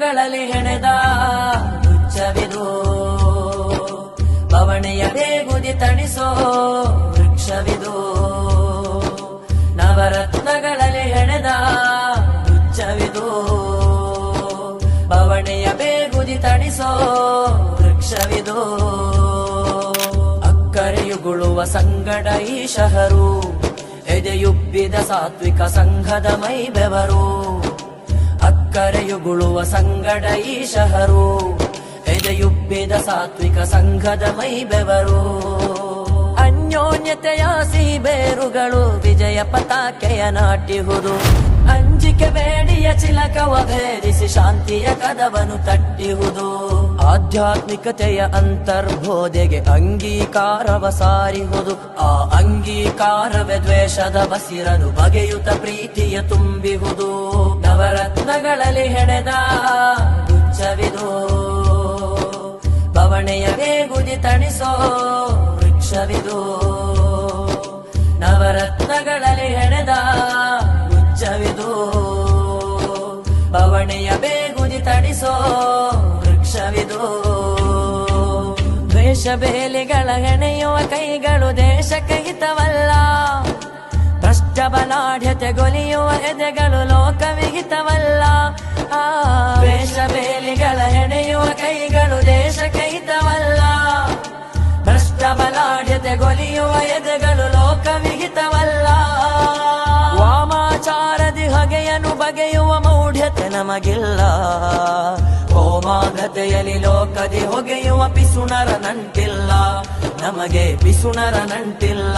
ನವರತ್ನಗಳಲ್ಲಿ ಹೆಣೆದ ವೃಕ್ಷವಿದು ಬವಣೆಯ ಬೇಗುದಿ ತಣಿಸೋ ವೃಕ್ಷವಿದು ನವರತ್ನಗಳಲ್ಲಿ ಹೆಣೆದ ವೃಕ್ಷವಿದು ಬವಣೆಯ ಬೇಗುದಿ ತಣಿಸೋ ವೃಕ್ಷವಿದು ಅಕ್ಕರೆಯುಗುಳುವ ಸಂಗಡ ಈ ಶಹರು ಎದೆಯುಬ್ಬಿದ ಸಾತ್ವಿಕ ಸಂಘದ ಮೈ ಬೆವರು ಅಕ್ಕರೆಯುಗುಳುವ ಸಂಗಡ ಈ ಶಹರು ಎದೆಯುಬ್ಬಿದ ಸಾತ್ವಿಕ ಸಂಘದ ಮೈ ಬೆವರು ಅನ್ಯೋನ್ಯತೆಯ ಬೇರುಗಳು ವಿಜಯ ಪತಾಕೆಯ ನಾಟಿಹುದು ಅಂಜಿಕೆ ಬೇಡಿಯ ಚಿಲಕವ ಭೇದಿಸಿ ಶಾಂತಿಯ ಕದವನ್ನು ತಟ್ಟಿಹುದು ಆಧ್ಯಾತ್ಮಿಕತೆಯ ಅಂತರ್ಬೋಧೆಗೆ ಅಂಗೀಕಾರವ ಸಾರಿಹುದು ಆ ಅಂಗೀಕಾರವೇ ದ್ವೇಷದ ಬಸಿರನು ಬಗೆಯುತ ಪ್ರೀತಿಯ ತುಂಬಿಹುದು ನವರತ್ನಗಳಲ್ಲಿ ಹೆಣೆದ ವೃಕ್ಷವಿದು ಬವಣೆಯ ಬೇಗುದಿ ತಣಿಸೋ ವೃಕ್ಷವಿದು ನವರತ್ನಗಳಲ್ಲಿ ಹೆಣೆದ ವೃಕ್ಷವಿದು ಬವಣೆಯ ಬೇಗುದಿ ತಣಿಸೋ ವೃಕ್ಷವಿದು ದ್ವೇಷ ಬೇಲಿಗಳ ಹೆಣೆಯುವ ಕೈಗಳು ದೇಶಕ್ಕೆ ಹಿತವಲ್ಲ ಭ್ರಷ್ಟ ಬಲಾಢ್ಯತೆಗೊಲಿಯುವ ಎದೆಗಳು ಲೋಕವಿಹಿತವಲ್ಲ ದ್ವೇಷ ಬೇಲಿಗಳ ಹೆಣೆಯುವ ಕೈಗಳು ದೇಶಕ್ಕೆ ಹಿತವಲ್ಲ ಭ್ರಷ್ಟ ಬಲಾಢ್ಯತೆಗೊಲಿಯುವ ಎದೆಗಳು ಲೋಕವಿಹಿತವಲ್ಲ ವಾಮಾಚಾರದಿ ಹೊಗೆಯನ್ನು ಬಗೆಯುವ ಮೌಢ್ಯತೆ ನಮಗಿಲ್ಲ ಹೋಮಾಗತೆಯಲ್ಲಿ ಲೋಕದಿ ಹೊಗೆಯುವ ಪಿಸುಣರ ನಂಟಿಲ್ಲ ನಮಗೆ ಪಿಸುಣರ ನಂಟಿಲ್ಲ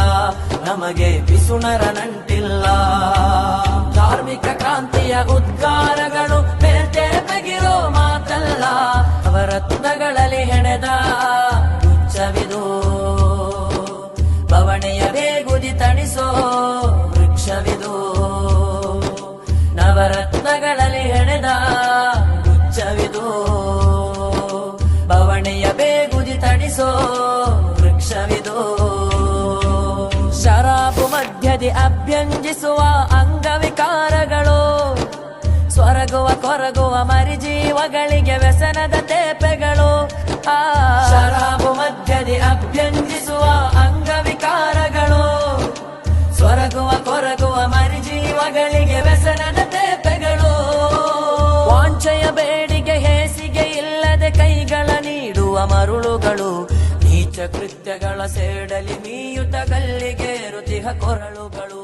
ನಮಗೆ ಪಿಸುಣರ ನಂಟಿಲ್ಲ ಧಾರ್ಮಿಕ ಕ್ರಾಂತಿಯ ಉದ್ಗಾರಗಳು ಬೆಗಿರೋ ಮಾತಲ್ಲ ನವರತ್ನಗಳಲ್ಲಿ ಹೆಣೆದ ವೃಕ್ಷವಿದು ಬವಣೆಯ ಬೇಗುದಿ ತಣಿಸೋ ವೃಕ್ಷವಿದು ನವರತ್ನಗಳಲ್ಲಿ ಹೆಣೆದ ವೃಕ್ಷವಿದು ಬವಣೆಯ ಬೇಗುದಿ ತಣಿಸೋ ವೃಕ್ಷವಿದು ಶರಾಬು ಮಧ್ಯದಿ ಅಭ್ಯಂಜಿಸುವ ಅಂಗವಿಕಾರಗಳು ಸ್ವರಗುವ ಕೊರಗುವ ಮರಿಜೀವಗಳಿಗೆ ವ್ಯಸನದ ತೇಪೆಗಳು ಶರಾಬು ಮಧ್ಯದಿ ಅಭ್ಯಂಜಿಸುವ ಅಂಗವಿಕಾರಗಳು ಸ್ವರಗುವ ಕೊರಗುವ ಮರಿಜೀವಗಳಿಗೆ ವ್ಯಸನದ ತೇಪೆಗಳು ವಾಂಛೆಯ ಬೇಡಿಗೆ ಹೇಸಿಗೆ ಇಲ್ಲದೆ ಕೈಗಳ ನೀಡುವ ಮರುಳುಗಳು ನೀಚ ಕೃತ್ಯಗಳ ಸೇಡಲಿ ಮೀಯುತ ಗಲ್ಲಿಗೆ ರುತಿಹ ಕೊರಳುಗಳು